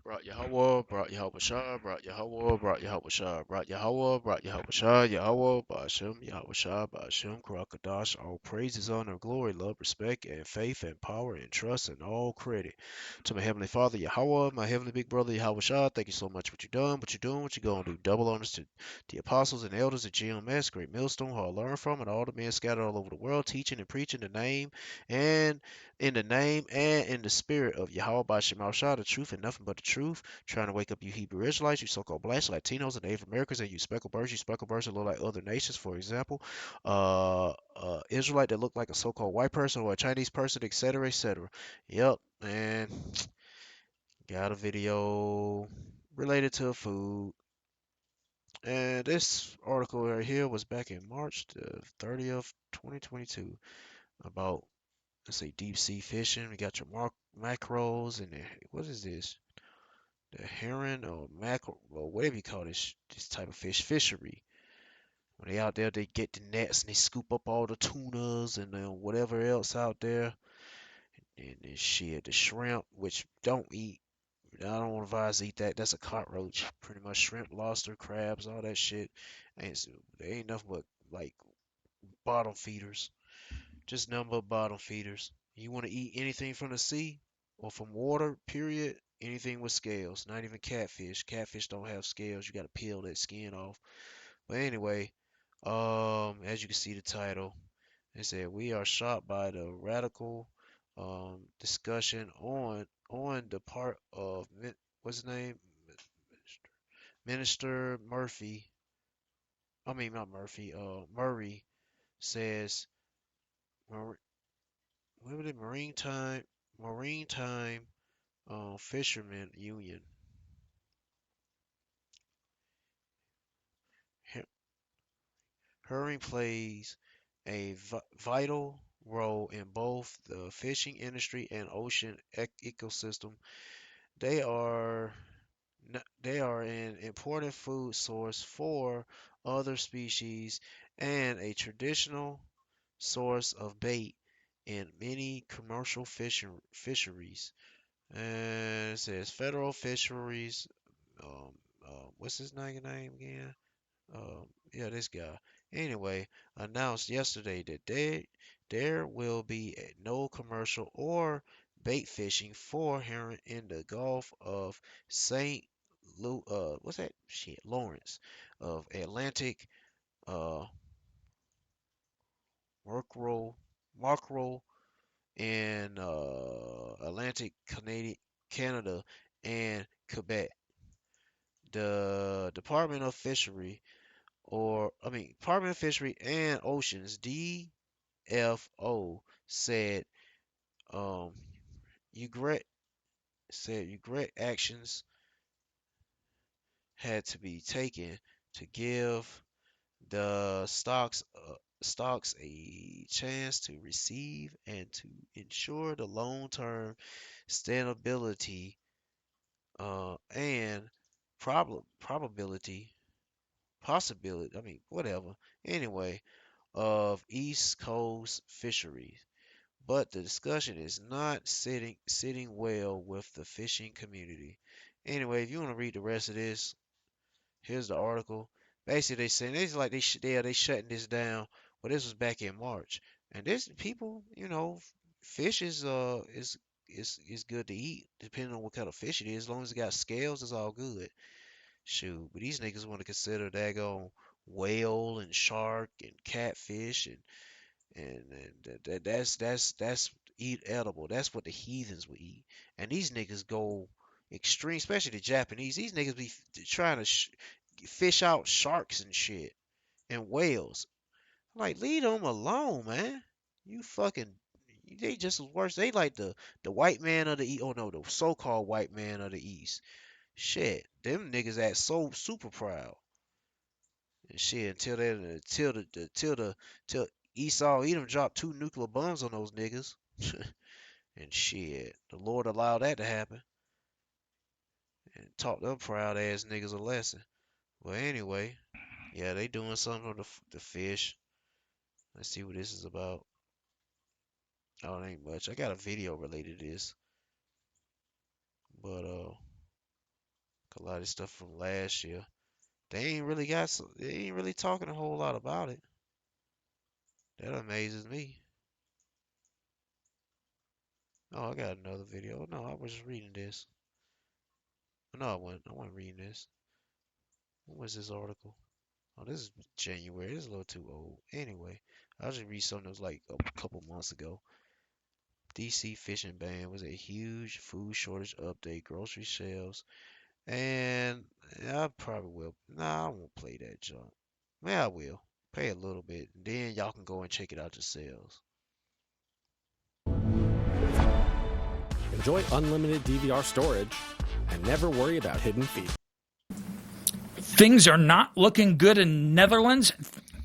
Brought Yahweh, brought Yahweh Shah, brought Yahweh, brought Yahweh Shah, brought Yahweh, brought Yahweh Shah, Yahweh, Ba'ashem, Yahweh Shah, Ba'ashem, Karakadash, all praises, honor, glory, love, respect, and faith, and power, and trust, and all credit to my Heavenly Father, Yahweh, my Heavenly Big Brother, Yahweh Shah. Thank you so much for what you've done, what you're doing, what you're going to do. Double honors to the apostles and elders at GMS, Great Millstone, who I learned from, and all the men scattered all over the world, teaching and preaching the name and in the name and in the spirit of Yahweh Ba'ashem Shah, the truth and nothing but the truth. Trying to wake up you Hebrew Israelites, you so-called blacks, Latinos, and Native Americans, and you speckled birds that look like other nations, for example, Israelite that look like a so-called white person or a Chinese person, etc., etc. Yep, and got a video related to food. And this article right here was back in March the 30th, 2022, about, let's say, deep sea fishing. We got your macros and what is this? The heron or mackerel or whatever you call this type of fishery. When they out there, they get the nets and they scoop up all the tunas and whatever else out there, and shit, the shrimp, which don't eat. I don't advise to eat that. That's a cockroach. Pretty much shrimp, lobster, crabs, all that shit. They ain't nothing but like bottom feeders. Just nothing but bottom feeders. You want to eat anything from the sea or from water, period. Anything with scales, not even catfish. Catfish don't have scales. You got to peel that skin off. But anyway, as you can see the title, it said we are shocked by the radical discussion on the part of what's his name, Minister Murphy. I mean not Murphy. Murray says, what was it? Maritime Fishermen Union. Herring plays a vital role in both the fishing industry and ocean ecosystem. They are they are an important food source for other species and a traditional source of bait in many commercial fisheries. And it says federal fisheries. Um, what's his name again? Yeah, this guy. Anyway, announced yesterday that there will be no commercial or bait fishing for herring in the Gulf of Saint what's that shit? Lawrence of Atlantic, uh, Mackerel, Mackerel in Atlantic, Canada, and Quebec. The Department of Fishery Department of Fishery and Oceans (DFO) said um regret regret actions had to be taken to give the stocks a chance to receive and to ensure the long-term stability and probability possibility, whatever, anyway, of East Coast fisheries. But the discussion is not sitting well with the fishing community. Anyway, if you want to read the rest of this, here's the article. Basically, they saying it's like they shutting this down, but this was back in March, and this people, fish is good to eat, depending on what kind of fish it is. As long as it got scales, it's all good. Shoot, but these niggas want to consider daggone whale and shark and catfish and that's eat edible. That's what the heathens would eat. And these niggas go extreme, especially the Japanese. These niggas be trying to fish out sharks and shit and whales. Like, leave them alone, man. You fucking, they just as worse. They like the white man of the east. Oh no, the so-called white man of the east. Shit, them niggas act so super proud and shit until Esau Edom dropped two nuclear bombs on those niggas. And shit, the Lord allowed that to happen and taught them proud ass niggas a lesson. Well, anyway, yeah, they doing something on the fish. Let's see what this is about. Oh, it ain't much. I got a video related to this, but A lot of stuff from last year. They ain't really talking a whole lot about it. That amazes me. Oh, I got another video. No, I was just reading this. No, I wasn't reading this. What was this article? Oh, this is January. This is a little too old. Anyway, I'll just read something that was like a couple months ago. DC fishing ban was a huge food shortage update, grocery shelves, and I probably will. Nah, I won't play that junk. Yeah, I will. Pay a little bit, then y'all can go and check it out yourselves. Enjoy unlimited DVR storage and never worry about hidden fees. Things are not looking good in Netherlands.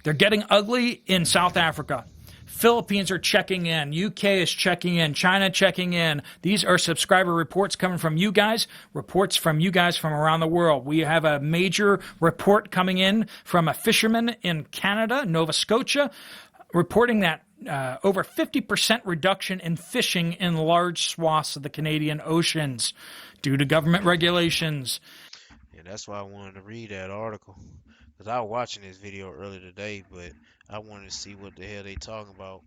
They're getting ugly in South Africa. Philippines are checking in. UK is checking in. China checking in. These are subscriber reports coming from you guys, reports from you guys from around the world. We have a major report coming in from a fisherman in Canada, Nova Scotia, reporting that over 50% reduction in fishing in large swaths of the Canadian oceans due to government regulations. And that's why I wanted to read that article. Because I was watching this video earlier today, but I wanted to see what the hell they talking about.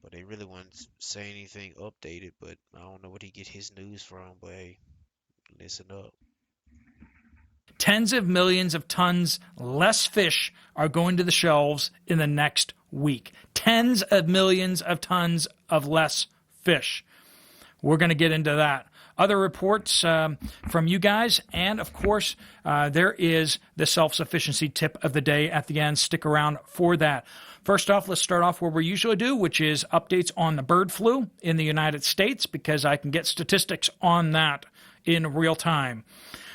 But they really wouldn't say anything updated, but I don't know what he get his news from, but hey, listen up. Tens of millions of tons less fish are going to the shelves in the next week. Tens of millions of tons of less fish. We're going to get into that. Other reports from you guys, and of course, there is the self-sufficiency tip of the day at the end. Stick around for that. First off, let's start off where we usually do, which is updates on the bird flu in the United States, because I can get statistics on that in real time.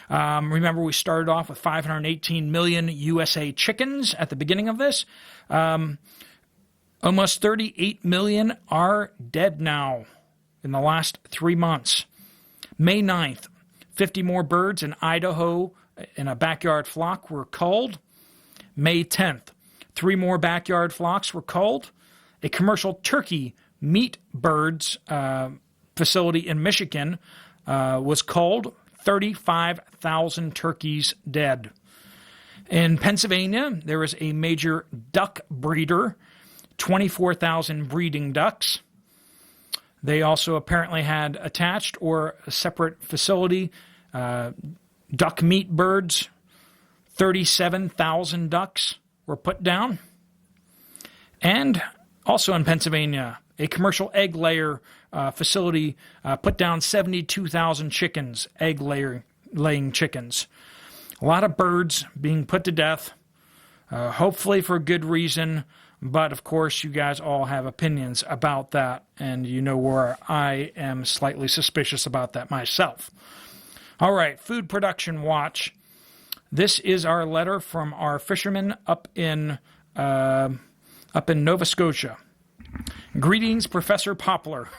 Remember, we started off with 518 million USA chickens at the beginning of this. Almost 38 million are dead now in the last 3 months. May 9th, 50 more birds in Idaho in a backyard flock were culled. May 10th, 3 more backyard flocks were culled. A commercial turkey meat birds facility in Michigan was culled. 35,000 turkeys dead. In Pennsylvania, there was a major duck breeder, 24,000 breeding ducks. They also apparently had attached or a separate facility, duck meat birds, 37,000 ducks were put down. And also in Pennsylvania, a commercial egg layer facility put down 72,000 chickens, laying chickens. A lot of birds being put to death, hopefully for good reason. But, of course, you guys all have opinions about that, and you know where I am slightly suspicious about that myself. All right, Food Production Watch. This is our letter from our fishermen up in Nova Scotia. Greetings, Professor Poplar.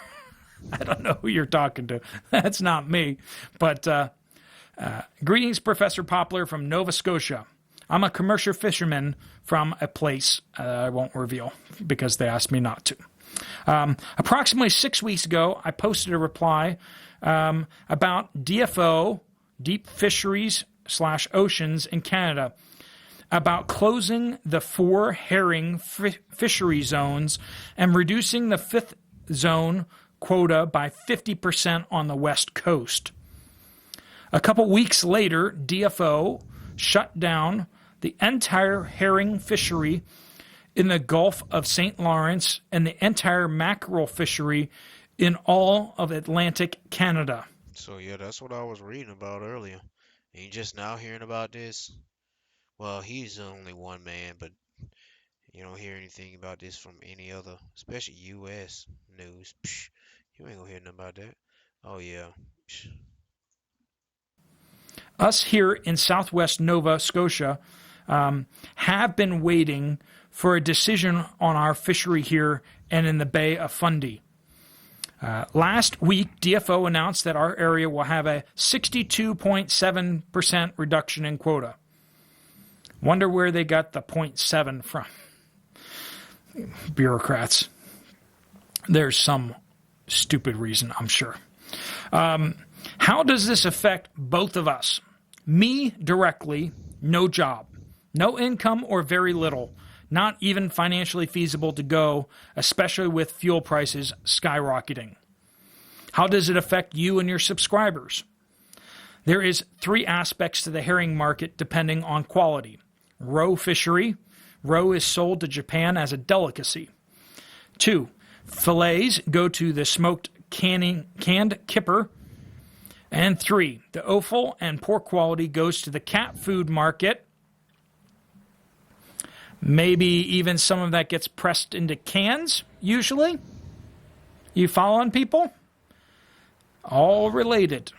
I don't know who you're talking to. That's not me. But greetings, Professor Poplar from Nova Scotia. I'm a commercial fisherman from a place I won't reveal because they asked me not to. Approximately 6 weeks ago, I posted a reply about DFO, Deep Fisheries / Oceans in Canada, about closing the 4 herring fishery zones and reducing the 5th zone quota by 50% on the west coast. A couple weeks later, DFO shut down the entire herring fishery in the Gulf of St. Lawrence and the entire mackerel fishery in all of Atlantic Canada. So yeah, that's what I was reading about earlier. And you just now hearing about this? Well, he's only one man, but you don't hear anything about this from any other, especially U.S. news. Psh, you ain't gonna hear nothing about that. Oh yeah. Psh. Us here in southwest Nova Scotia have been waiting for a decision on our fishery here and in the Bay of Fundy. Last week, DFO announced that our area will have a 62.7% reduction in quota. Wonder where they got the 0.7 from. Bureaucrats. There's some stupid reason, I'm sure. How does this affect both of us? Me directly, no job, no income or very little, not even financially feasible to go, especially with fuel prices skyrocketing. How does it affect you and your subscribers? There is 3 aspects to the herring market depending on quality. Roe fishery. Roe is sold to Japan as a delicacy. 2. Fillets go to the smoked canned kipper. And 3. The offal and pork quality goes to the cat food market. Maybe even some of that gets pressed into cans, usually. You following, people? All related.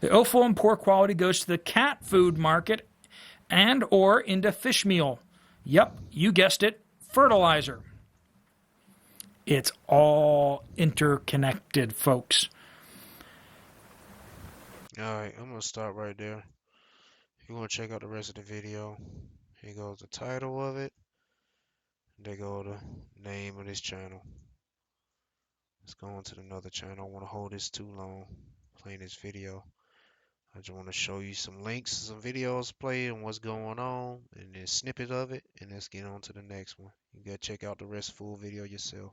The offal and pork quality goes to the cat food market and or into fish meal. Yep, you guessed it, fertilizer. It's all interconnected, folks. Alright, I'm gonna stop right there. If you wanna check out the rest of the video, here goes the title of it. There go the name of this channel. Let's go on to another channel. I don't want to hold this too long playing this video. I just want to show you some links, some videos played and what's going on, and then snippet of it, and let's get on to the next one. You gotta check out the rest full video yourself,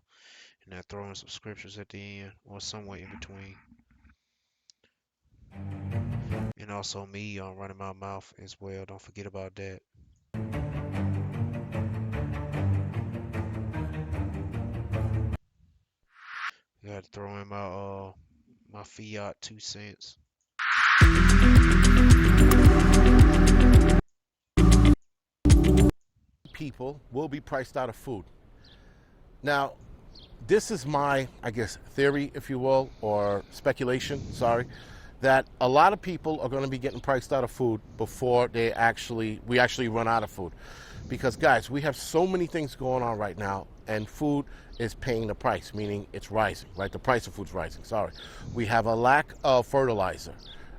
and I throw in some scriptures at the end or somewhere in between. And also me running my mouth as well. Don't forget about that. Got to throw in my fiat 2 cents. People will be priced out of food. Now, this is my, I guess, theory, if you will, or speculation, sorry, that a lot of people are going to be getting priced out of food before we actually run out of food. Because, guys, we have so many things going on right now, and food is paying the price, meaning it's rising, right? The price of food's rising, sorry. We have a lack of fertilizer,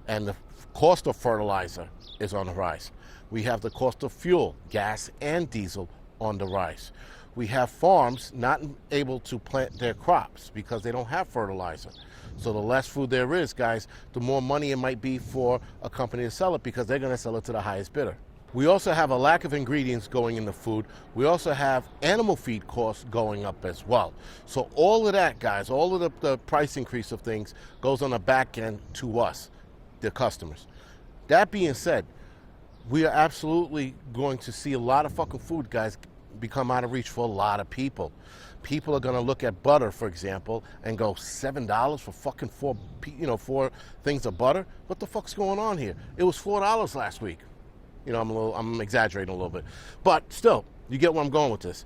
and the cost of fertilizer is on the rise. We have the cost of fuel, gas and diesel, on the rise. We have farms not able to plant their crops because they don't have fertilizer. So the less food there is, guys, the more money it might be for a company to sell it because they're going to sell it to the highest bidder. We also have a lack of ingredients going in the food. We also have animal feed costs going up as well. So all of that, guys, all of the price increase of things goes on the back end to us, the customers. That being said, we are absolutely going to see a lot of fucking food, guys, become out of reach for a lot of people. People are going to look at butter, for example, and go $7 for fucking four things of butter. What the fuck's going on here? It was $4 last week. You know, I'm exaggerating a little bit, but still, you get where I'm going with this.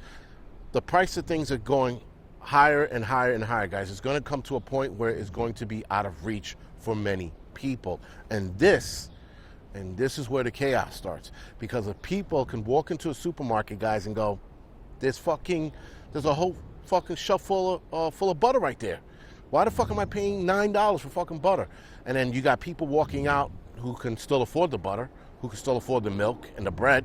The price of things are going higher and higher and higher, guys. It's going to come to a point where it's going to be out of reach for many people, and this is where the chaos starts. Because if people can walk into a supermarket, guys, and go, there's a whole fucking shelf full of butter right there. Why the fuck am I paying $9 for fucking butter? And then you got people walking out who can still afford the butter, who can still afford the milk and the bread.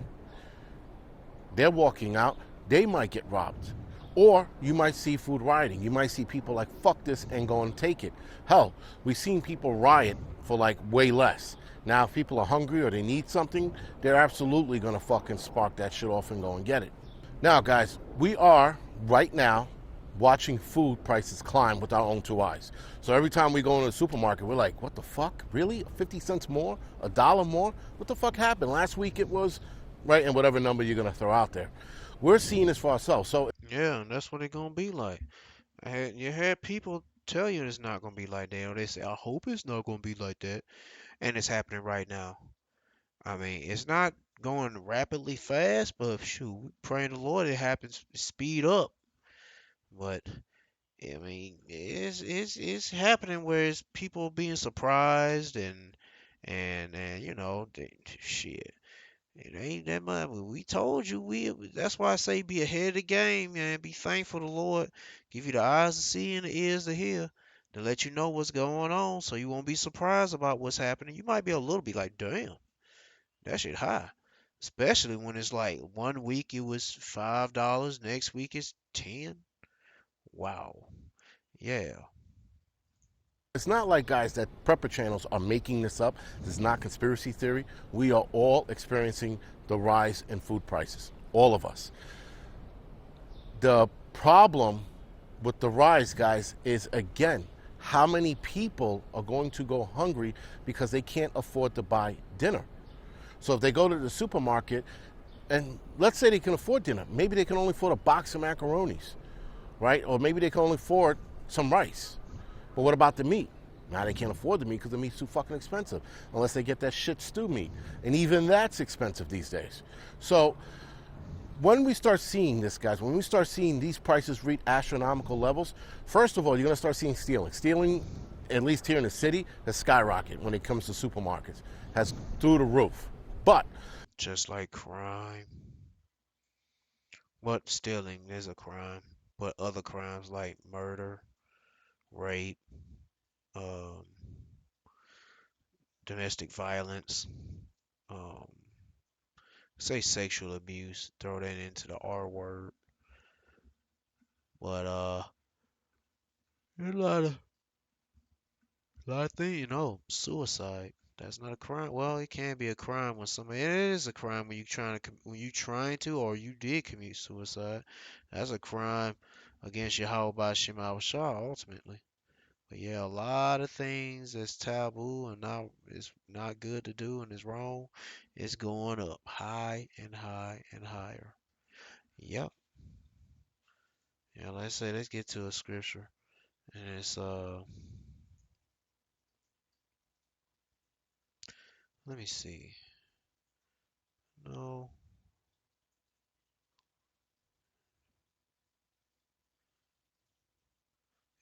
They're walking out, they might get robbed. Or you might see food rioting. You might see people like, fuck this, and go and take it. Hell, we've seen people riot for like way less. Now, if people are hungry or they need something, they're absolutely going to fucking spark that shit off and go and get it. Now, guys, we are right now watching food prices climb with our own 2 eyes. So every time we go into the supermarket, we're like, what the fuck? Really? 50 cents more? $1 more? What the fuck happened? Last week it was, right, and whatever number you're going to throw out there. We're seeing this for ourselves. So Yeah, and that's what it's gonna be like. You had people tell you it's not gonna be like that, or they say, I hope it's not gonna be like that, and it's happening right now. I mean, it's not going rapidly fast, but shoot, we praying the Lord it happens speed up. But I mean, it's happening where it's people being surprised and shit. It ain't that much. We told you that's why I say be ahead of the game, man. Be thankful to the Lord. Give you the eyes to see and the ears to hear to let you know what's going on so you won't be surprised about what's happening. You might be a little bit like, damn, that shit high. Especially when it's like 1 week it was $5, next week it's 10. Wow. Yeah. It's not like, guys, that prepper channels are making this up. This is not conspiracy theory. We are all experiencing the rise in food prices, all of us. The problem with the rise, guys, is, again, how many people are going to go hungry because they can't afford to buy dinner. So if they go to the supermarket, and let's say they can afford dinner, maybe they can only afford a box of macaronis, right? Or maybe they can only afford some rice. But what about the meat? Now they can't afford the meat because the meat's too fucking expensive, unless they get that shit stew meat. And even that's expensive these days. So when we start seeing this, guys, when we start seeing these prices reach astronomical levels, first of all, you're going to start seeing stealing. Stealing, at least here in the city, has skyrocketed when it comes to supermarkets, has through the roof. But Just like crime. What stealing is a crime, but other crimes like murder, rape, um, domestic violence, um, say sexual abuse, throw that into the R word. But there's a lot of things, suicide. That's not a crime. Well, it can be a crime when somebody. It is a crime when you trying to or you did commit suicide. That's a crime against Yahweh Shema Shah ultimately. But yeah, a lot of things that's taboo and not is not good to do and is wrong is going up high and high and higher. Yep. Yeah, let's get to a scripture. And it's let me see. No.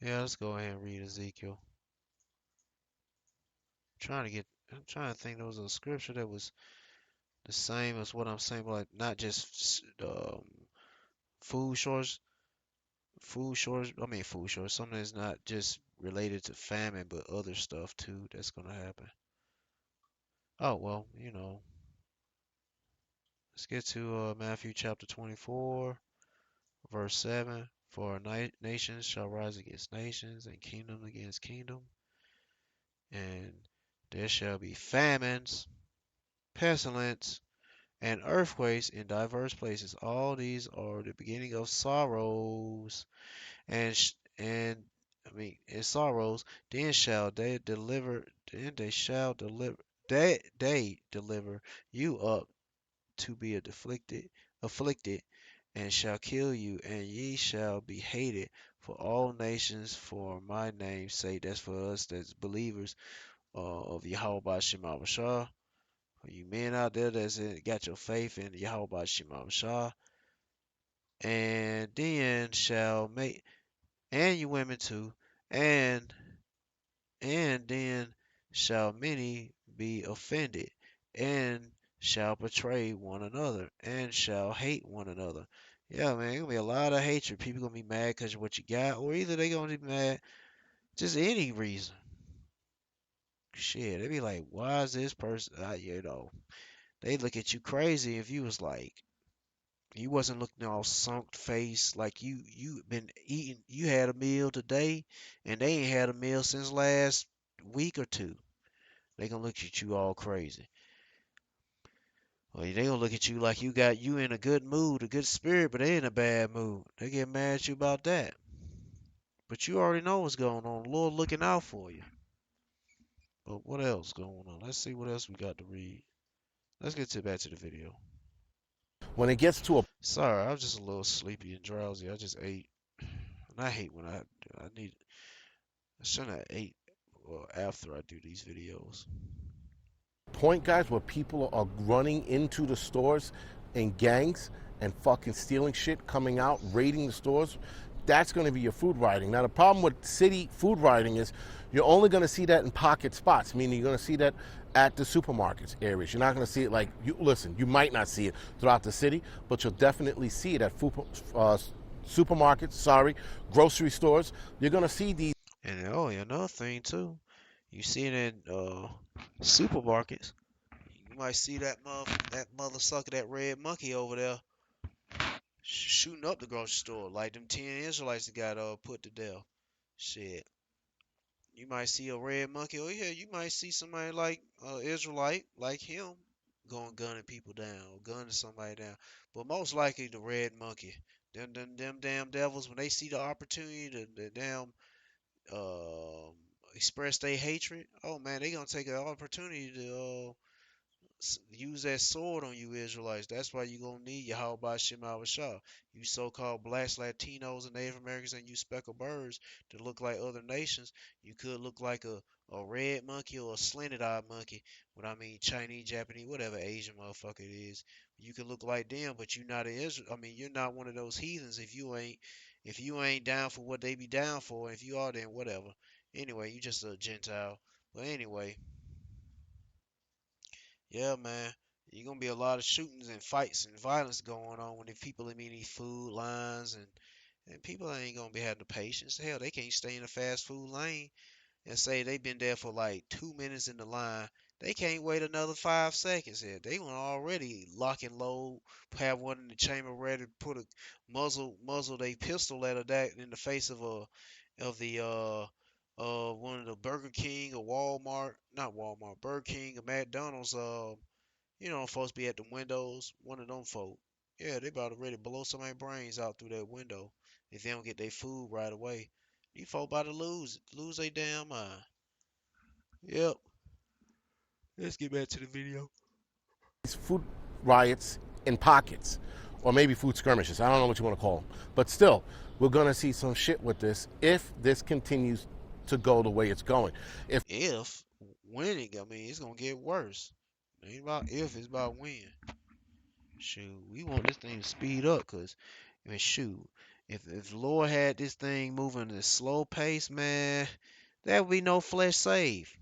Yeah, let's go ahead and read Ezekiel. I'm trying to think there was a scripture that was the same as what I'm saying, but like not just food shortage, food shortage, something that's not just related to famine, but other stuff too that's gonna happen. Oh, well, let's get to Matthew chapter 24, verse 7. For nations shall rise against nations, and kingdom against kingdom, and there shall be famines, pestilence, and earthquakes in diverse places. All these are the beginning of sorrows, and in sorrows. Then shall they deliver. Then they shall deliver. They deliver you up to be afflicted, and shall kill you, and ye shall be hated for all nations for my name's sake. That's for us, that's believers of Yahweh Shema Shah. For you men out there that's got your faith in Yahweh Shema Shah, and then shall make, and you women too, and then shall many be offended, and shall betray one another, and shall hate one another. Yeah, man, gonna be a lot of hatred. People gonna be mad because of what you got, or either they gonna be mad just any reason. Shit, they be like, why is this person? They look at you crazy if you was like, you wasn't looking all sunk face like you been eating. You had a meal today, and they ain't had a meal since last week or two. They gonna look at you all crazy. Or they gonna look at you like you in a good mood, a good spirit, but they in a bad mood. They get mad at you about that. But you already know what's going on. The Lord looking out for you. But what else going on? Let's see what else we got to read. Let's get back to the video. when it gets to a Sorry, I was just a little sleepy and drowsy. I just ate, and I hate when I shouldn't have ate after I do these videos. point, guys, where people are running into the stores in gangs and fucking stealing shit, coming out, raiding the stores, that's going to be your food rioting. Now, the problem with city food rioting is you're only going to see that in pocket spots, meaning you're going to see that at the supermarkets areas. You're not going to see it like, you might not see it throughout the city, but you'll definitely see it at supermarkets, grocery stores. You're going to see these. And another thing too, you see it in supermarkets. You might see that mother sucker, that red monkey over there, shooting up the grocery store like them 10 Israelites that got put to death. Shit. You might see a red monkey. Oh yeah, you might see somebody like Israelite like him going gunning people down or gunning somebody down. But most likely the red monkey. Them damn devils when they see the opportunity to damn uh, express their hatred. Oh man, they gonna take an opportunity to use that sword on you Israelites. That's why you gonna need Yahweh Shem Shah. You so-called blacks, Latinos, and Native Americans, and you speckled birds to look like other nations. You could look like a red monkey or a slanted-eyed monkey. What I mean, Chinese, Japanese, whatever Asian motherfucker it is. You could look like them, but you're not an Israel. I mean, you're not one of those heathens if you ain't down for what they be down for. If you are, then whatever. Anyway, you just a Gentile. But anyway. Yeah, man. You're gonna be a lot of shootings and fights and violence going on when the people in these food lines and people ain't gonna be having the patience. Hell, they can't stay in a fast food lane and say they've been there for like 2 minutes in the line. They can't wait another 5 seconds here. They want already lock and load, have one in the chamber ready to put a muzzle they pistol at that in the face of the one of the Burger King or Walmart, not Walmart, Burger King or McDonald's supposed to be at the windows, one of them folk. Yeah, they about to ready to blow somebody's brains out through that window if they don't get their food right away. These folk about to lose their damn mind. Yep. Let's get back to the video. These food riots in pockets, or maybe food skirmishes. I don't know what you want to call them. But still, we're going to see some shit with this if this continues to go the way it's going. If winning, I mean, it's gonna get worse. It ain't about if, it's about when. Shoot, we want this thing to speed up, cause I mean, shoot, if the Lord had this thing moving at a slow pace, man, there would be no flesh saved.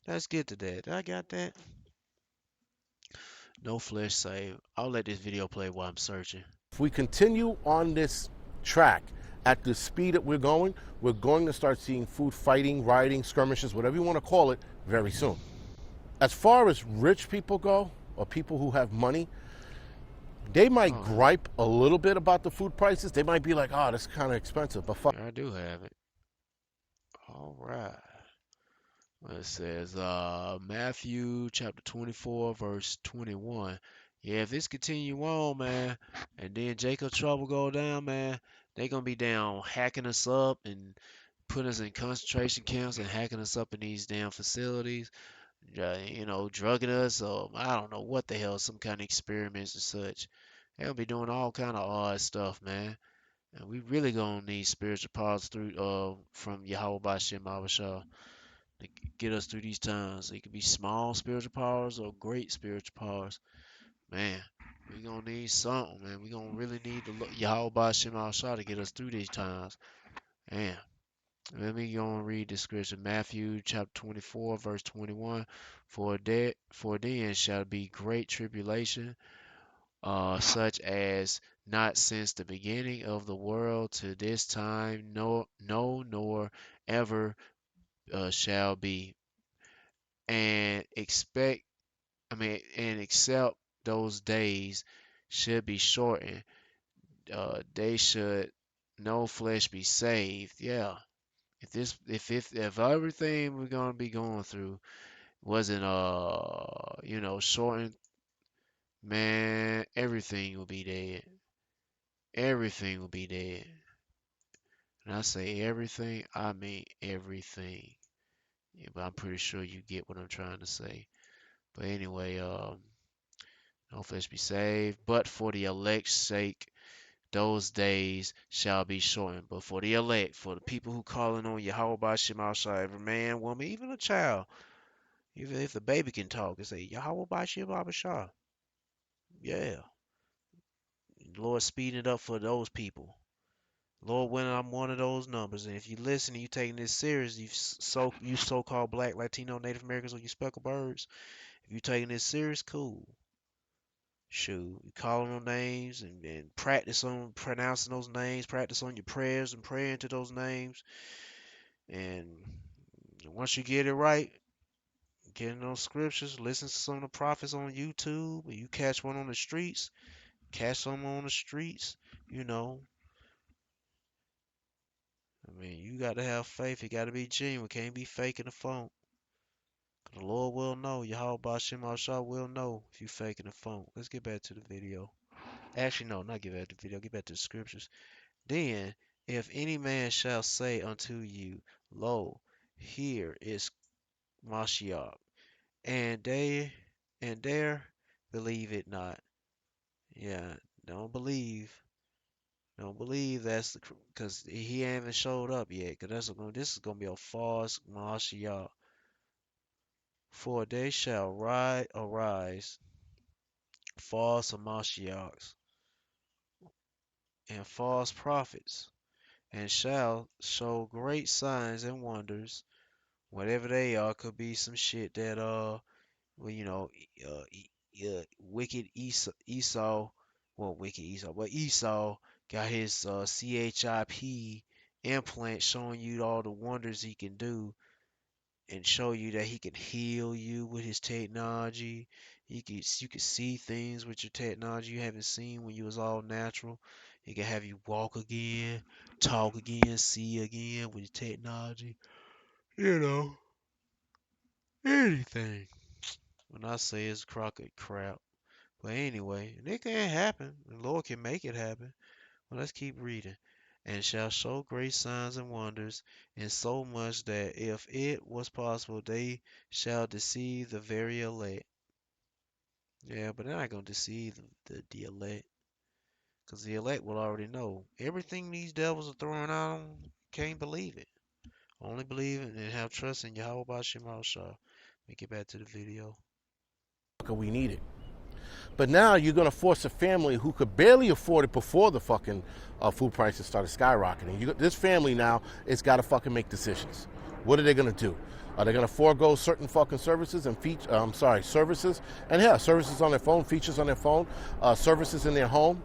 Let's get to that. I got that. No flesh saved. I'll let this video play while I'm searching. If we continue on this track at the speed that we're going to start seeing food fighting, rioting, skirmishes, whatever you want to call it, very soon. As far as rich people go, or people who have money, they might gripe a little bit about the food prices. They might be like, oh, that's kind of expensive, but fuck. I do have it. All right. It says Matthew chapter 24 verse 21. Yeah, if this continue on, man, and then Jacob trouble go down, man, they gonna be down hacking us up and putting us in concentration camps and hacking us up in these damn facilities, drugging us. I don't know what the hell, some kind of experiments and such. They'll be doing all kind of odd stuff, man. And we really gonna need spiritual powers through from Yahweh Bashem Abashah to get us through these times. It could be small spiritual powers or great spiritual powers. Man, we gonna need something, man. We gonna really need the Yahweh Bashem Abashah to get us through these times. Man. Let me go and read the scripture. Matthew chapter 24, verse 21. For then shall be great tribulation, such as not since the beginning of the world to this time, nor ever shall be. And except those days should be shortened, they should no flesh be saved. Yeah. If everything we're gonna be going through wasn't shortened, man, everything will be dead. Everything will be dead. And I say everything, I mean everything. Yeah, but I'm pretty sure you get what I'm trying to say. But anyway, no flesh be saved, but for the elect's sake, those days shall be shortened. But for the elect, for the people who calling on Yahweh Bashem Shai, every man, woman, even a child, even if the baby can talk and say Yahweh Bashem Shai. Yeah. Lord speeding it up for those people. Lord, when I'm one of those numbers, and if you listen and you taking this serious, you so-called black, Latino, Native Americans, or you speckled birds, if you taking this serious, cool. Shoot, you calling on names and practice on pronouncing those names, practice on your prayers and praying to those names. And once you get it right, getting those scriptures, listen to some of the prophets on YouTube, or you catch one on the streets, catch someone on the streets, you know, I mean, you got to have faith. You got to be genuine. Can't be faking the phone. 'Cause the Lord will know. Yahweh Bashim Shah will know if you faking the phone. Let's get back to the video. Actually, no, not get back to the video. Get back to the scriptures. Then, if any man shall say unto you, Lo, here is Mashiach, and there believe it not. Yeah, don't believe. Don't believe that's the because he ain't even showed up yet. Cause this is gonna be a false Mashiach. For they shall arise false Mashiachs and false prophets, and shall show great signs and wonders, whatever they are. Could be some shit that well, wicked Esau, well, wicked Esau, but Esau got his CHIP implant showing you all the wonders he can do and show you that he can heal you with his technology. You can see things with your technology you haven't seen when you was all natural. He can have you walk again, talk again, see again with his technology. You know, anything. When I say it's crockett crap. But anyway, and it can happen. The Lord can make it happen. Well, let's keep reading. And shall show great signs and wonders, and so much that if it was possible, they shall deceive the very elect. Yeah, but they're not going to deceive the elect, because the elect will already know. Everything these devils are throwing out on, can't believe it. Only believe it and have trust in Yahweh Bashim Shah. Let me get back to the video. We need it. But now you're going to force a family who could barely afford it before the fucking food prices started skyrocketing. This family now has got to fucking make decisions. What are they going to do? Are they going to forego certain fucking services and services? And yeah, services on their phone, features on their phone, services in their home,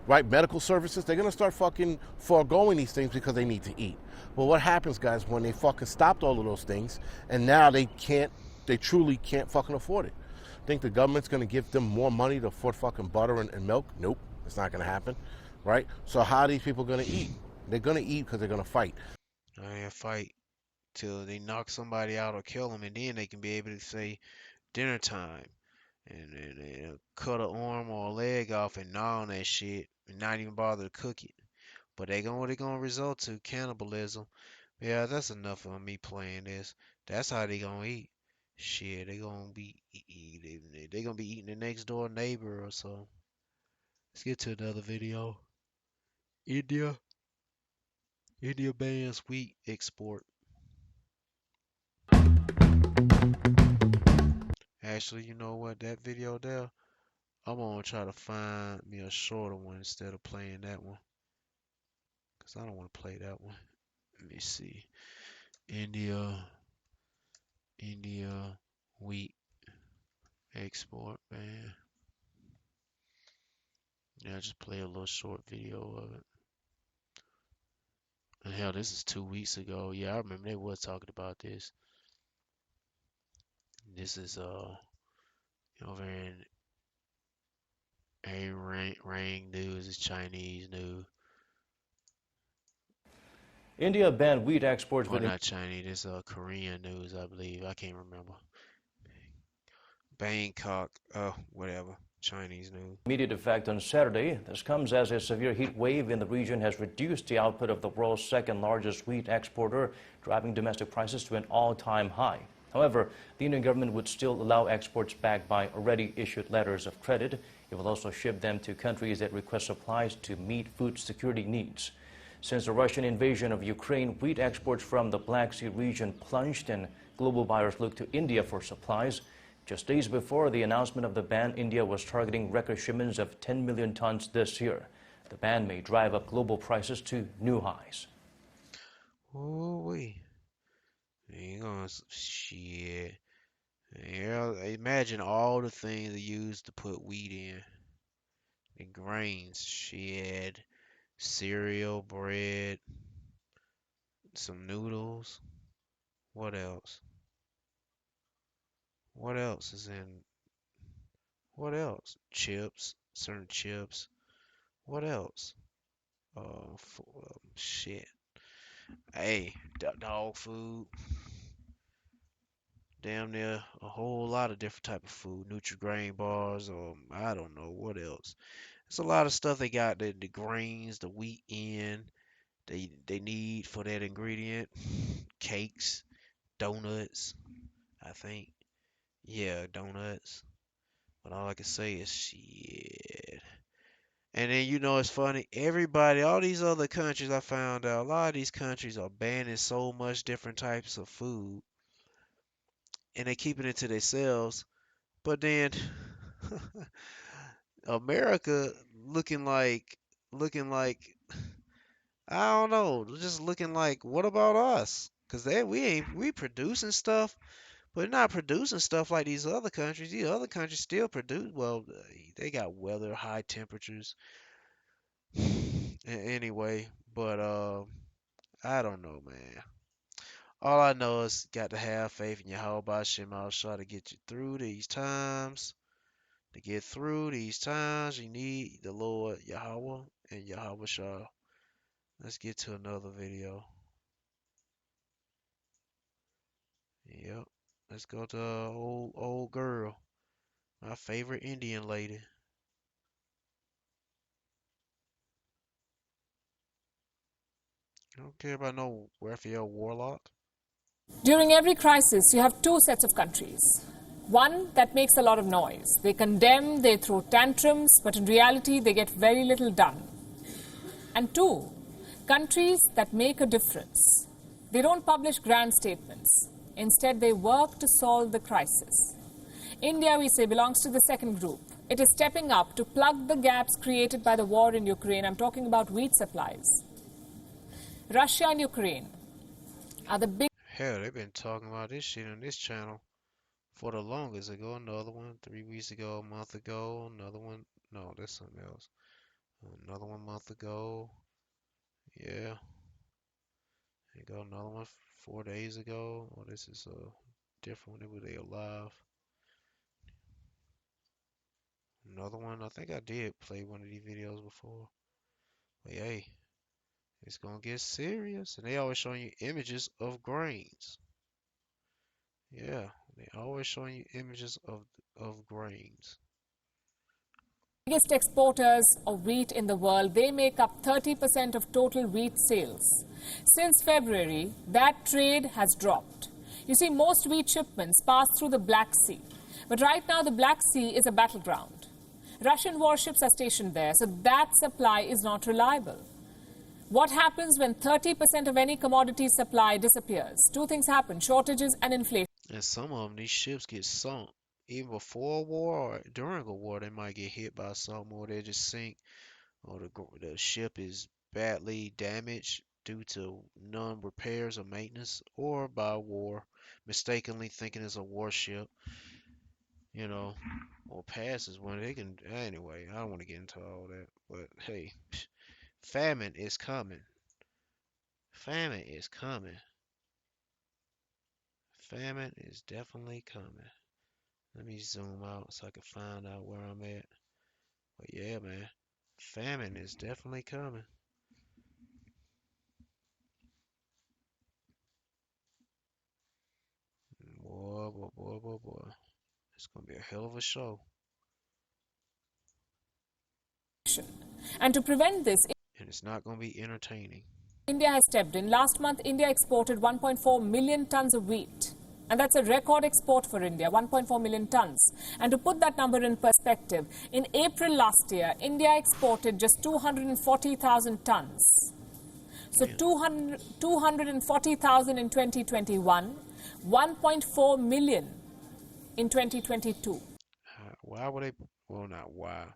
right? Medical services. They're going to start fucking foregoing these things because they need to eat. Well, what happens, guys, when they fucking stopped all of those things and now they truly can't fucking afford it? Think the government's going to give them more money to afford fucking butter and milk? Nope, it's not going to happen, right? So how are these people going to eat? They're going to eat because they're going to fight. I fight till they knock somebody out or kill them, and then they can be able to say dinner time and cut an arm or a leg off and gnaw on that shit and not even bother to cook it. But what they gonna result to cannibalism. Yeah, that's enough of me playing this. That's how they gonna eat. Shit, they gonna be eating the next door neighbor or so. Let's get to another video. India bans wheat export. Actually, you know what? That video there, I'm gonna try to find me a shorter one instead of playing that one. Cause I don't want to play that one. Let me see. India wheat export ban. Yeah, just play a little short video of it. And hell, this is 2 weeks ago. Yeah, I remember they was talking about this. This is over in Rang News. It's Chinese news. India banned wheat exports Well, with not Chinese. It's Korean news, I believe. I can't remember. Bangkok, whatever. Chinese news. immediate effect on Saturday. This comes as a severe heat wave in the region has reduced the output of the world's second largest wheat exporter, driving domestic prices to an all-time high. However, the Indian government would still allow exports backed by already issued letters of credit. It will also ship them to countries that request supplies to meet food security needs. Since the Russian invasion of Ukraine, wheat exports from the Black Sea region plunged and global buyers looked to India for supplies. Just days before the announcement of the ban, India was targeting record shipments of 10 million tons this year. The ban may drive up global prices to new highs. Ooh-wee. Ain't gonna shit. Yeah, imagine all the things they use to put wheat in. The grains, shit, cereal, bread, some noodles. What else? What else is in? What else? Chips, certain chips. What else? Shit. Hey, dog food, damn near a whole lot of different type of food, Nutri-Grain bars, or I don't know what else. There's a lot of stuff they got the grains, the wheat in they need for that ingredient. Cakes, donuts, I think. Yeah, donuts. But all I can say is shit. And then it's funny, everybody, all these other countries I found out, a lot of these countries are banning so much different types of food and they keeping it to themselves. But then America looking like I don't know, just looking like what about us? Cause we producing stuff, but not producing stuff like these other countries. These other countries still produce. Well, they got weather, high temperatures. Anyway, but I don't know, man. All I know is got to have faith in Yahweh Bashim Shah to get you through these times. To get through these times, you need the Lord Yahweh and Yahweh Shah. Let's get to another video. Yep. Let's go to old girl. My favorite Indian lady. I don't care about no Raphael Warlock. During every crisis, you have two sets of countries. One that makes a lot of noise. They condemn, they throw tantrums, but in reality, they get very little done. And two, countries that make a difference. They don't publish grand statements. Instead, they work to solve the crisis. India, we say, belongs to the second group. It is stepping up to plug the gaps created by the war in Ukraine. I'm talking about wheat supplies. Russia and Ukraine are the big. Hell, they've been talking about this shit on this channel for the longest ago. Another one 3 weeks ago, a month ago. Another one. No, that's something else. Another 1 month ago. Yeah. There you go. Another one 4 days ago. Oh, this is a different one. Were they alive? Another one. I think I did play one of these videos before. But hey, it's gonna get serious. And they always showing you images of grains. Yeah, they always showing you images of grains. Biggest exporters of wheat in the world. They make up 30% of total wheat sales. Since February, that trade has dropped. You see, most wheat shipments pass through the Black Sea. But right now, the Black Sea is a battleground. Russian warships are stationed there, so that supply is not reliable. What happens when 30% of any commodity supply disappears? Two things happen, shortages and inflation. And some of them, these ships get sunk. Even before a war or during a war, they might get hit by something, or they just sink, or the ship is badly damaged due to non-repairs or maintenance, or by war, mistakenly thinking it's a warship, or passes one. They can, anyway, I don't want to get into all that, but hey, famine is coming. Famine is coming. Famine is definitely coming. Let me zoom out so I can find out where I'm at. But yeah, man, famine is definitely coming. Boy. It's gonna be a hell of a show. And to prevent this, And it's not gonna be entertaining. India has stepped in. Last month, India exported 1.4 million tons of wheat. And that's a record export for India, 1.4 million tons. And to put that number in perspective, in April last year, India exported just 240,000 tons. So 240,000 in 2021, 1.4 million in 2022. Why would they? Well, not why,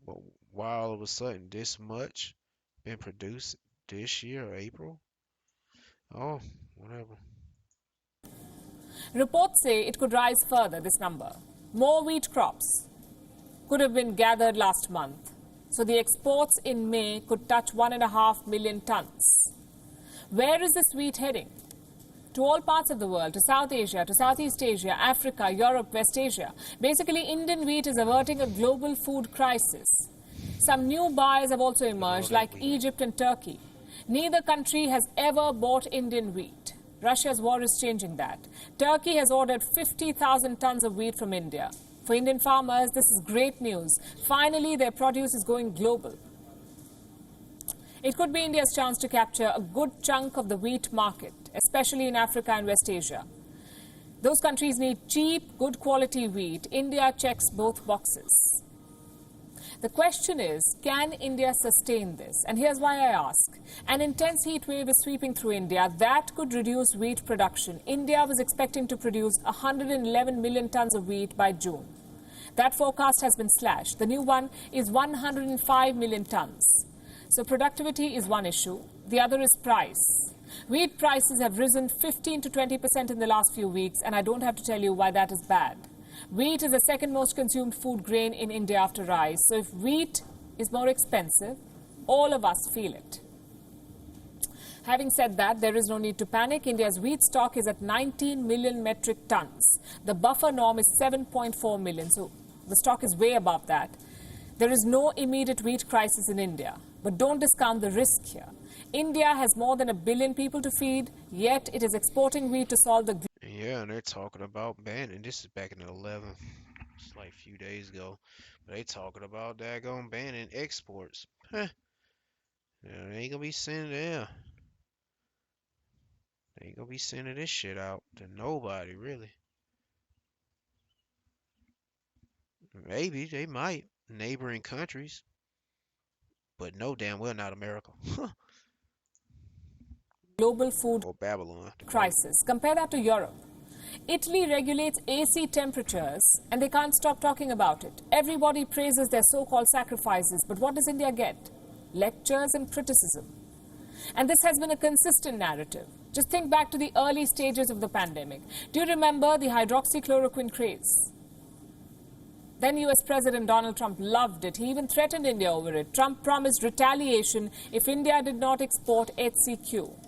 but why all of a sudden this much been produced this year, or April? Oh, whatever. Reports say it could rise further, this number. More wheat crops could have been gathered last month. So the exports in May could touch 1.5 million tons. Where is this wheat heading? To all parts of the world, to South Asia, to Southeast Asia, Africa, Europe, West Asia. Basically, Indian wheat is averting a global food crisis. Some new buyers have also emerged, like Egypt and Turkey. Neither country has ever bought Indian wheat. Russia's war is changing that. Turkey has ordered 50,000 tons of wheat from India. For Indian farmers, this is great news. Finally, their produce is going global. It could be India's chance to capture a good chunk of the wheat market, especially in Africa and West Asia. Those countries need cheap, good quality wheat. India checks both boxes. The question is, can India sustain this? And here's why I ask. An intense heat wave is sweeping through India. That could reduce wheat production. India was expecting to produce 111 million tons of wheat by June. That forecast has been slashed. The new one is 105 million tons. So productivity is one issue. The other is price. Wheat prices have risen 15 to 20% in the last few weeks, and I don't have to tell you why that is bad. Wheat is the second most consumed food grain in India after rice. So if wheat is more expensive, all of us feel it. Having said that, there is no need to panic. India's wheat stock is at 19 million metric tons. The buffer norm is 7.4 million, so the stock is way above that. There is no immediate wheat crisis in India, but don't discount the risk here. India has more than 1 billion people to feed, yet it is exporting wheat to solve the... Yeah, and they're talking about banning. This is back in the 11th. It's like a few days ago. But they talking about daggone banning exports. Huh. Yeah, they ain't gonna be sending there. They ain't gonna be sending this shit out to nobody, really. Maybe they might. Neighboring countries. But no damn well not America. global food Or Babylon. crisis. Compare that to Europe. Italy regulates AC temperatures and they can't stop talking about it. Everybody praises their so-called sacrifices, but what does India get? Lectures and criticism. And this has been a consistent narrative. Just think back to the early stages of the pandemic. Do you remember the hydroxychloroquine craze? Then US President Donald Trump loved it. He even threatened India over it. Trump promised retaliation if India did not export HCQ.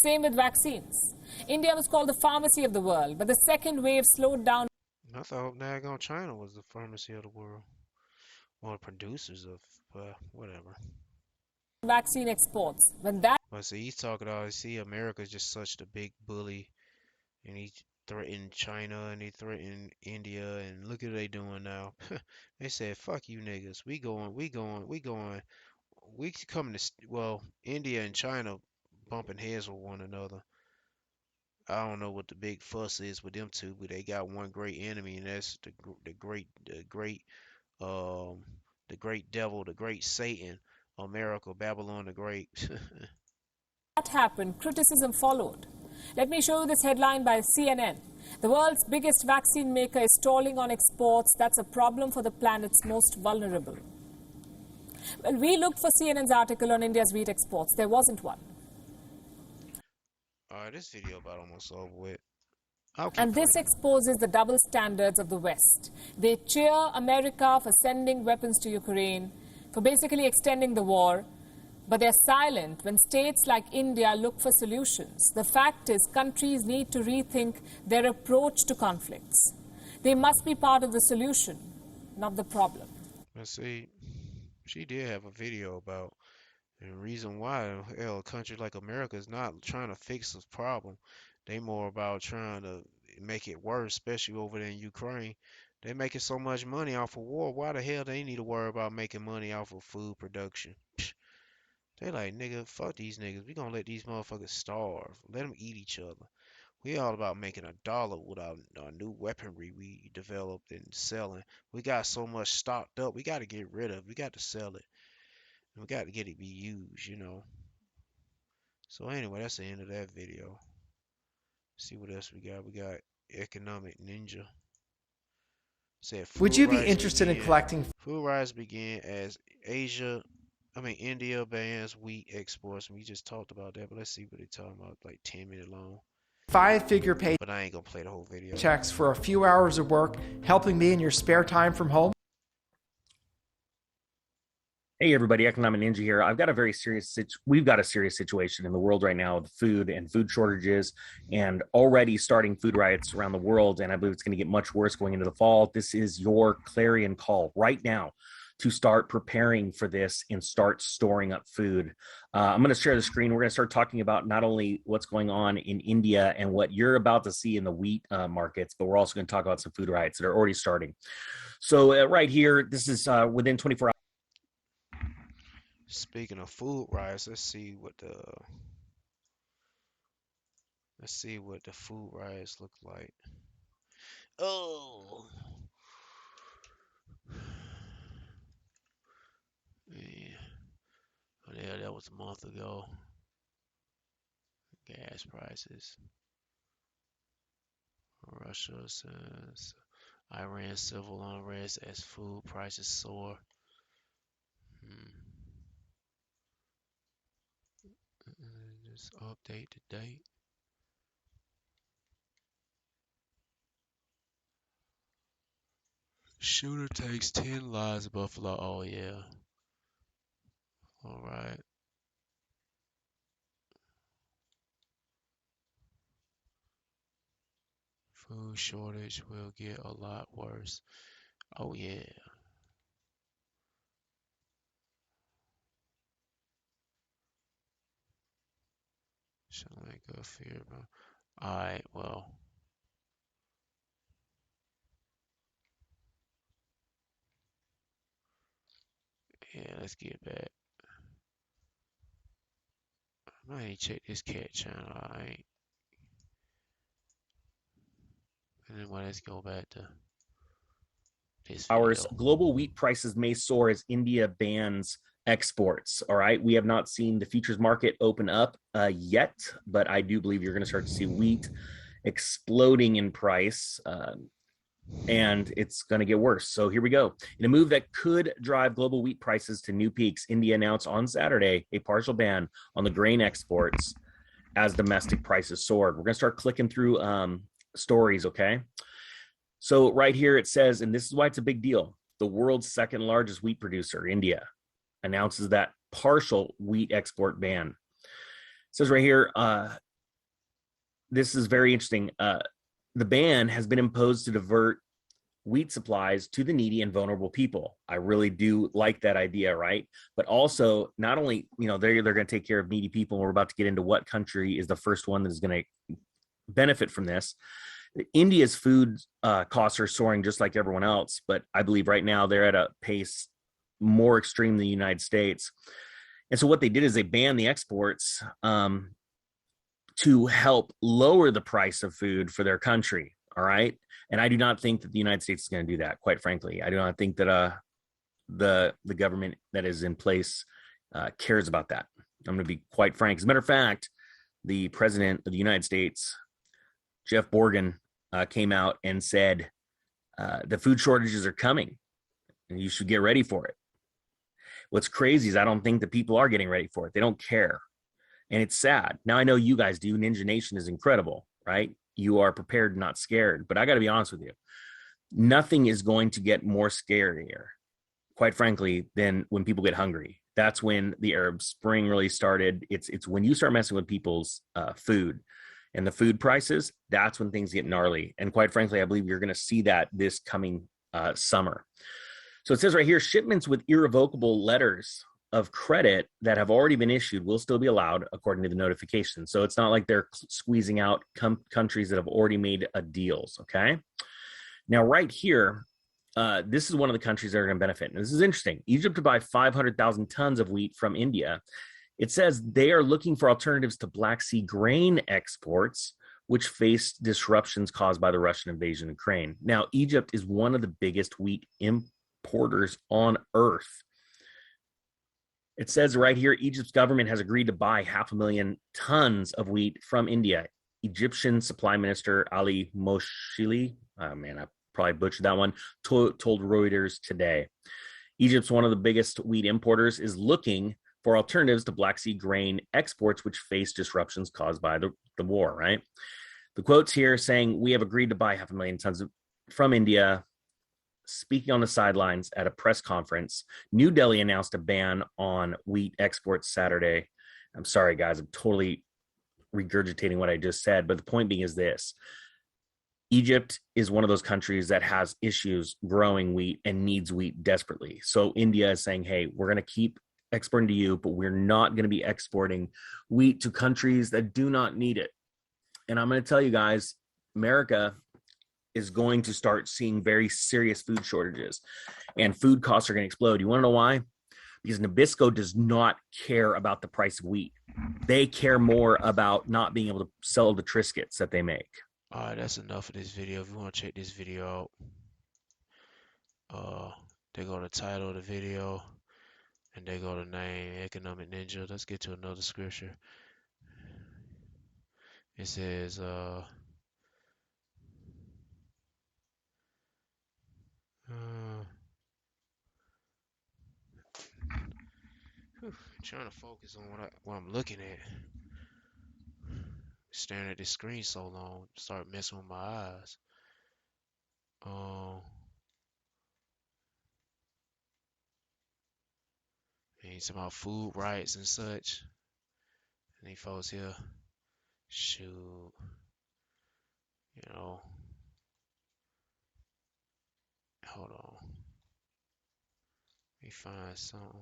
Same with vaccines. India was called the pharmacy of the world, but the second wave slowed down. I thought daggone China was the pharmacy of the world. One of the producers of, whatever. Vaccine exports. When that But see, he's talking about, see, America's just such the big bully, and he threatened China, and he threatened India, and look at what they doing now. They said, fuck you niggas, we coming to, well, India and China bumping heads with one another. I don't know what the big fuss is with them two, but they got one great enemy, and that's the great devil, the great Satan, America, Babylon the Great. happened, criticism followed. Let me show you this headline by CNN. The world's biggest vaccine maker is stalling on exports. That's a problem for the planet's most vulnerable. Well, we looked for CNN's article on India's wheat exports. There wasn't one. Alright, this video about almost over with. I'll keep And this playing. exposes the double standards of the West. They cheer America for sending weapons to Ukraine, for basically extending the war, but they're silent when states like India look for solutions. The fact is, countries need to rethink their approach to conflicts. They must be part of the solution, not the problem. Let's see. She did have a video about the reason why hell, a country like America is not trying to fix this problem. They more about trying to make it worse, especially over there in Ukraine. They making so much money off of war. Why the hell they need to worry about making money off of food production? They like, nigga, fuck these niggas. We gonna let these motherfuckers starve. Let them eat each other. We all about making $1 with our new weaponry we developed and selling. We got so much stocked up. We got to get rid of. We got to sell it. And we got to get it be used, you know. So anyway, that's the end of that video. See what else we got. We got Economic Ninja. Said Would food you be riots interested in begin- collecting Food riots begin as India bans wheat exports. We just talked about that, but let's see what they're talking about. Like 10-minute long. 5-figure But I ain't gonna play the whole video. paychecks for a few hours of work, helping me in your spare time from home? Hey everybody, Economic Ninja here. We've got a serious situation in the world right now with food and food shortages and already starting food riots around the world. And I believe it's going to get much worse going into the fall. This is your clarion call right now. to start preparing for this and start storing up food. I'm going to share the screen. We're going to start talking about not only what's going on in India and what you're about to see in the wheat markets, but we're also going to talk about some food riots that are already starting. So right here, this is within 24 hours. Speaking of food riots, let's see what the food riots look like. Oh, yeah. Oh, yeah, that was a month ago. Gas prices. Russia says Iran civil unrest as food prices soar. Just update the date. Shooter takes 10 lives in Buffalo. Oh, yeah. All right. Food shortage will get a lot worse. Oh, yeah. Shall I go fear? Alright, well. Yeah, let's get back. I might need to check this cat channel. Alright. And then let's go back to this Hours. video. Global wheat prices may soar as India bans exports. All right. We have not seen the futures market open up yet, but I do believe you're going to start to see wheat exploding in price. And it's going to get worse. So here we go. In a move that could drive global wheat prices to new peaks, India announced on Saturday a partial ban on the grain exports as domestic prices soared. We're going to start clicking through stories, okay? So right here it says, and this is why it's a big deal, the world's second largest wheat producer, India, announces that partial wheat export ban. It says right here, this is very interesting. The ban has been imposed to divert wheat supplies to the needy and vulnerable people. I really do like that idea, right? But also, not only, they're going to take care of needy people, and we're about to get into what country is the first one that is going to benefit from this. India's food costs are soaring just like everyone else, but I believe right now they're at a pace more extreme than the United States. And so what they did is they banned the exports to help lower the price of food for their country. All right. And I do not think that the United States is going to do that, quite frankly. I do not think that the government that is in place cares about that. I'm going to be quite frank. As a matter of fact, the president of the United States, Jeff Borgen, came out and said the food shortages are coming and you should get ready for it. What's crazy is I don't think that people are getting ready for it. They don't care. And it's sad. Now I know you guys do. Ninja Nation is incredible, right? You are prepared, not scared. But I got to be honest with you. Nothing is going to get more scarier, quite frankly, than when people get hungry. That's when the Arab Spring really started. It's when you start messing with people's food and the food prices, that's when things get gnarly. And quite frankly, I believe you're going to see that this coming summer. So it says right here, shipments with irrevocable letters of credit that have already been issued will still be allowed according to the notification. So it's not like they're squeezing out countries that have already made deals, okay? Now, right here, this is one of the countries that are going to benefit. And this is interesting. Egypt to buy 500,000 tons of wheat from India. It says they are looking for alternatives to Black Sea grain exports, which face disruptions caused by the Russian invasion of Ukraine. Now, Egypt is one of the biggest wheat importers on earth. It says right here, Egypt's government has agreed to buy 500,000 tons of wheat from India. Egyptian Supply Minister Ali Moshili, I probably butchered that one, told Reuters today. Egypt's one of the biggest wheat importers, is looking for alternatives to Black Sea grain exports, which face disruptions caused by the war, right? The quotes here saying, we have agreed to buy 500,000 tons from India. Speaking on the sidelines at a press conference, New Delhi announced a ban on wheat exports Saturday. I'm sorry, guys, I'm totally regurgitating what I just said, but the point being is this. Egypt is one of those countries that has issues growing wheat and needs wheat desperately. So India is saying, hey, we're going to keep exporting to you, but we're not going to be exporting wheat to countries that do not need it. And I'm going to tell you guys, America is going to start seeing very serious food shortages and food costs are going to explode. You want to know why? Because Nabisco does not care about the price of wheat. They care more about not being able to sell the Triscuits that they make. All right, that's enough of this video. If you want to check this video out, they go to title of the video and they go to name Economic Ninja. Let's get to another scripture. It says, trying to focus on what I'm looking at. Staring at this screen so long, start messing with my eyes. It's about food rights and such. And these folks here, shoot, you know, hold on. Let me find something.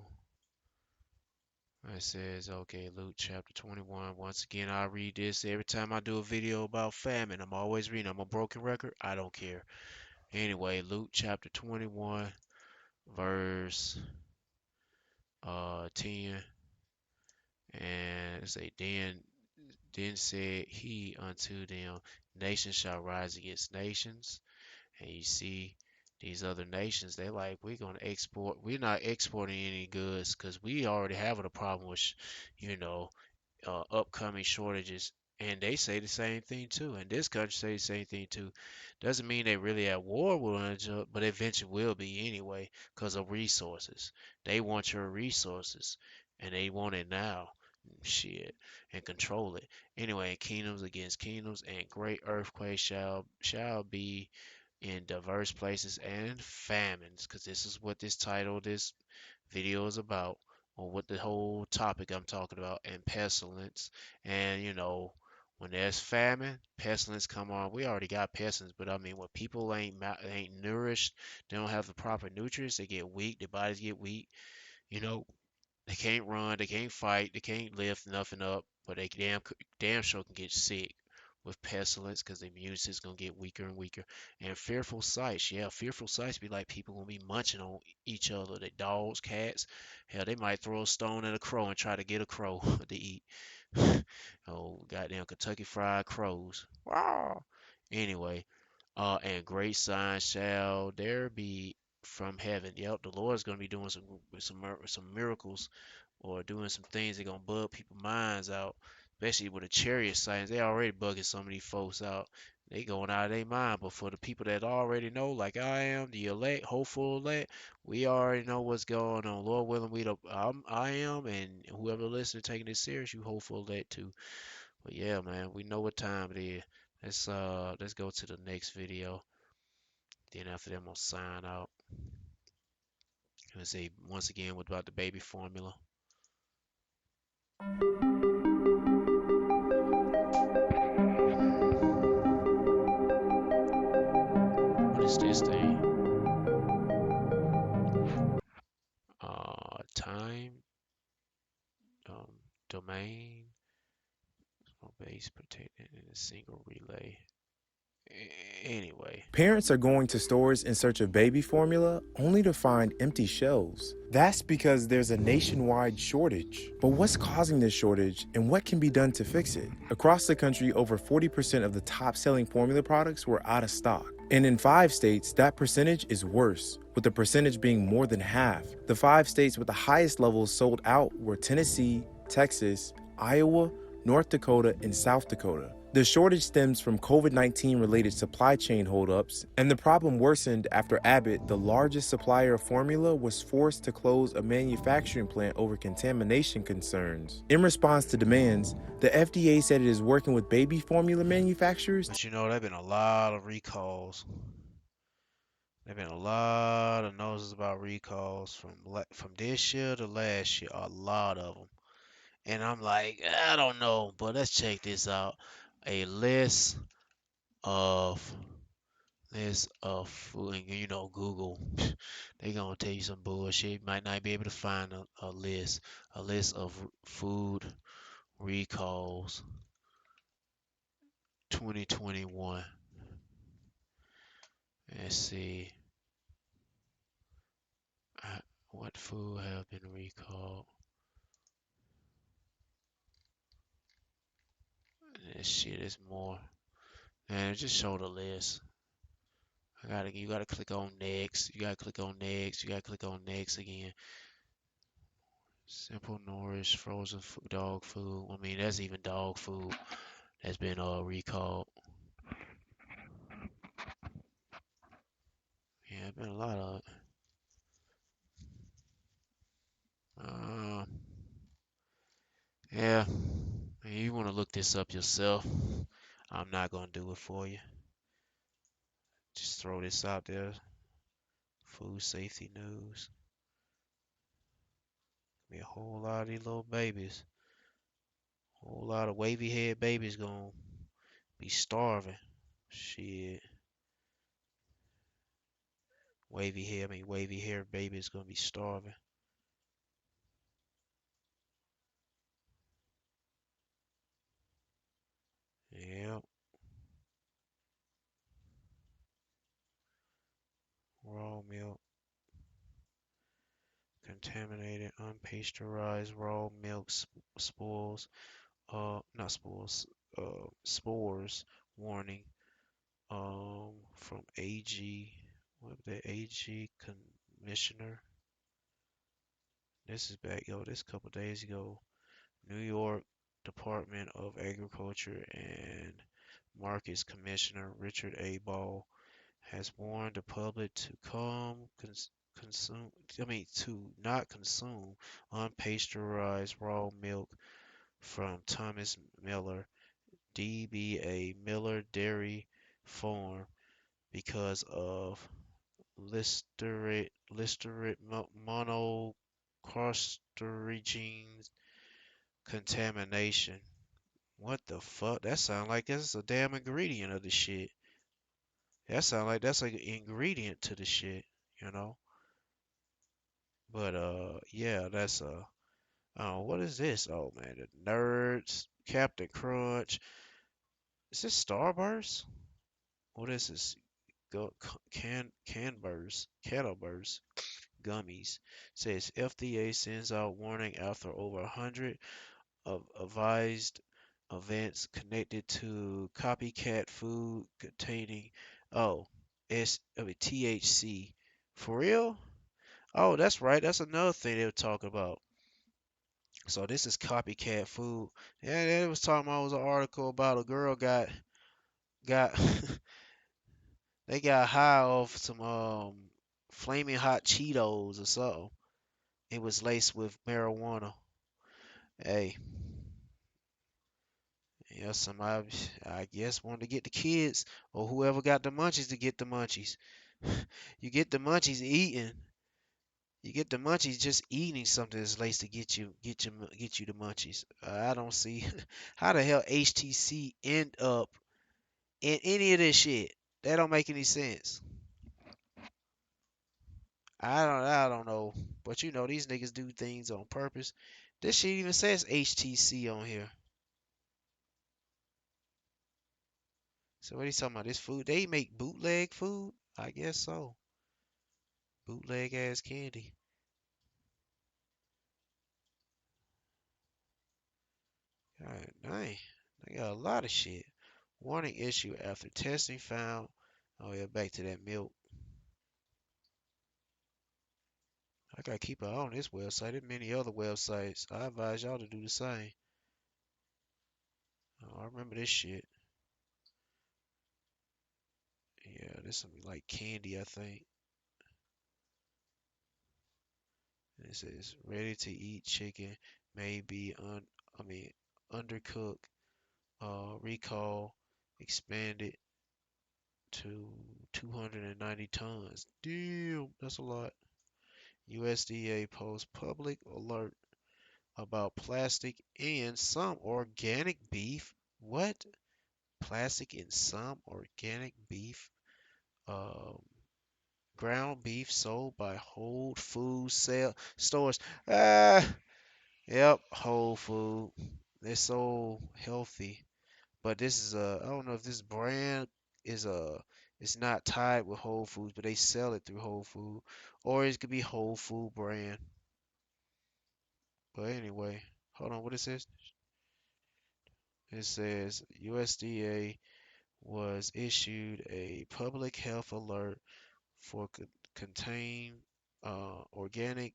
It says, okay, Luke chapter 21. Once again, I read this every time I do a video about famine. I'm always reading. I'm a broken record. I don't care. Anyway, Luke chapter 21, verse 10. And it say, then said he unto them, nations shall rise against nations. And you see these other nations, they like, we're going to export. We're not exporting any goods because we already having a problem with, upcoming shortages. And they say the same thing too. And this country say the same thing too. Doesn't mean they really at war with each other, but eventually will be anyway because of resources. They want your resources and they want it now. Shit, and control it. Anyway, kingdoms against kingdoms, and great earthquakes shall be in diverse places, and famines, because this is what this title, this video is about, or what the whole topic I'm talking about, and pestilence. And when there's famine, pestilence come on. We already got pestilence, but I mean, when people ain't nourished, they don't have the proper nutrients, they get weak, their bodies get weak. You know, they can't run, they can't fight, they can't lift nothing up, but they damn sure can get sick with pestilence because the immune system's gonna get weaker and weaker. And fearful sights, yeah, fearful sights be like people gonna be munching on each other. The dogs, cats, hell, they might throw a stone at a crow and try to get a crow to eat. Oh, goddamn Kentucky Fried Crows. Wow. Anyway, and great signs shall there be from heaven. Yep, the Lord's gonna be doing some miracles or doing some things that gonna bug people's minds out, especially with the chariot signs. They already bugging some of these folks out. They going out of their mind. But for the people that already know, like I am, the elect, hopeful elect, we already know what's going on. Lord willing, I am, and whoever listening taking this serious, you hopeful elect too. But yeah, man, we know what time it is. Let's go to the next video. Then after that, I'm gonna sign out. Let's say once again about the baby formula. What is this thing? Time, domain, base protected in a single relay. Anyway. Parents are going to stores in search of baby formula only to find empty shelves. That's because there's a nationwide shortage. But what's causing this shortage and what can be done to fix it? Across the country, over 40% of the top-selling formula products were out of stock. And in 5 states, that percentage is worse, with the percentage being more than half. The 5 states with the highest levels sold out were Tennessee, Texas, Iowa, North Dakota, and South Dakota. The shortage stems from COVID-19 related supply chain holdups, and the problem worsened after Abbott, the largest supplier of formula, was forced to close a manufacturing plant over contamination concerns. In response to demands, the FDA said it is working with baby formula manufacturers. But there have been a lot of recalls. There have been a lot of notices about recalls from this year to last year, a lot of them. And I'm like, I don't know, but let's check this out. A list of list of food, and you know Google, they gonna tell you some bullshit. You might not be able to find a list of food recalls 2021. Let's see, what food have been recalled. This shit is more. And just show the list. You gotta click on next. You gotta click on next. You gotta click on next again. Simple nourish frozen dog food. I mean, that's even dog food that's been recalled. Yeah, been a lot of it. Yeah, you want to look this up yourself. I'm not gonna do it for you. Just throw this out there. Food safety news. Be a whole lot of these little babies. Whole lot of wavy head babies gonna be starving. Shit. Wavy hair babies gonna be starving. Yep. Raw milk. Contaminated, unpasteurized raw milk spoils. Not spoils. Spores. Warning. From AG. What the AG commissioner? This is back, yo. This couple days ago. New York Department of Agriculture and Markets Commissioner Richard A. Ball has warned the public to to not consume unpasteurized raw milk from Thomas Miller, DBA Miller Dairy Farm, because of Listerid monoclostridium contamination. What the fuck? That sound like that's a damn ingredient of the shit. That sound like that's like an ingredient to the shit, you know? But yeah, that's oh, what is this? Oh man, the Nerds, Captain Crunch. Is this Starburst? What is this? Go Canber's gummies. Says FDA sends out warning after over 100 of advised events connected to copycat food containing THC. For real? Oh, that's right. That's another thing they were talking about. So this is copycat food. Yeah, they was talking about, was an article about a girl got they got high off some flaming hot Cheetos or something. It was laced with marijuana. Hey, yeah, somebody I guess wanted to get the kids or whoever got the munchies to get the munchies. You get the munchies eating. You get the munchies just eating something that's laced to get you the munchies. I don't see how the hell HTC end up in any of this shit. That don't make any sense. I don't know, but you know these niggas do things on purpose. This shit even says HTC on here. So what are you talking about? This food? They make bootleg food? I guess so. Bootleg ass candy. God dang. They got a lot of shit. Warning issue after testing found. Oh yeah, back to that milk. I gotta keep an eye on this website. There's many other websites. I advise y'all to do the same. Oh, I remember this shit. Yeah, this something like candy, I think. It says ready to eat chicken may be undercooked. Recall expanded to 290 tons. Damn, that's a lot. USDA posts public alert about plastic and some organic beef. What? Plastic in some organic beef? Um, ground beef sold by Whole Food stores. Ah, yep, Whole Food. They're so healthy. But this is I don't know if this brand is it's not tied with Whole Foods, but they sell it through Whole Food, or it could be Whole Food brand. But anyway, hold on, what it says? It says USDA was issued a public health alert for contain organic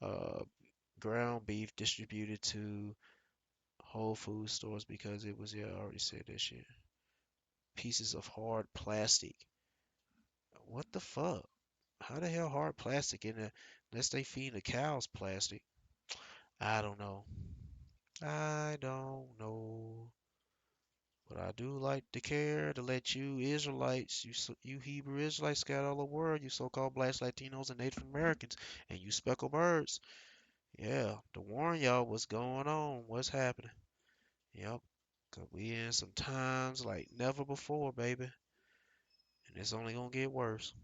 uh, ground beef distributed to Whole Food stores because it was, yeah, I already said that shit. Pieces of hard plastic. What the fuck? How the hell hard plastic in there? Unless they feed the cows plastic. I don't know. I don't know. But I do like to care to let you Israelites, you Hebrew Israelites scattered all the world, you so-called blacks, Latinos, and Native Americans, and you speckled birds. Yeah, to warn y'all what's going on, what's happening. Yep, 'cause we in some times like never before, baby. And it's only gonna get worse.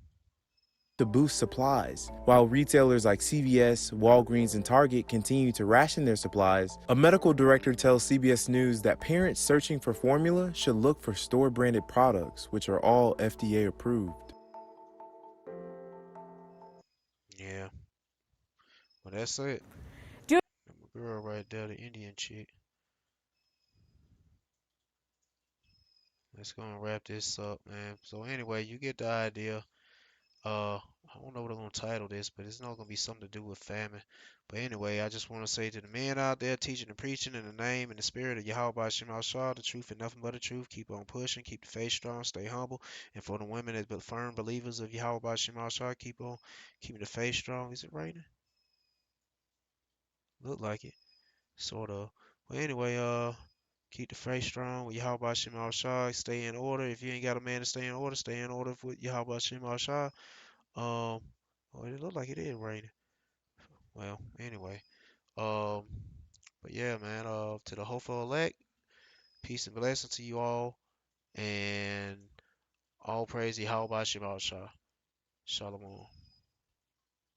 To boost supplies. While retailers like CVS, Walgreens, and Target continue to ration their supplies, a medical director tells CBS News that parents searching for formula should look for store-branded products, which are all FDA approved. Yeah, well that's it. Do My girl right there, the Indian chick. Let's go and wrap this up, man. So anyway, you get the idea. I don't know what I'm gonna title this, but it's not gonna be something to do with famine. But anyway, I just want to say to the men out there teaching and preaching in the name and the spirit of Yahweh Shem Shah, the truth and nothing but the truth. Keep on pushing, keep the faith strong, stay humble. And for the women that be firm believers of Yahweh Shem Shah, keep on keeping the faith strong. Is it raining? Look like it, sort of. Well, anyway, keep the faith strong with Yahweh Shem Shah. Stay in order. If you ain't got a man to stay in order with Yahweh Shem Shah. Well, it looked like it is raining. Well, anyway, um, but yeah, man. To the hopeful elect, peace and blessing to you all, and all praise Yahweh Shema Shah. Shalom.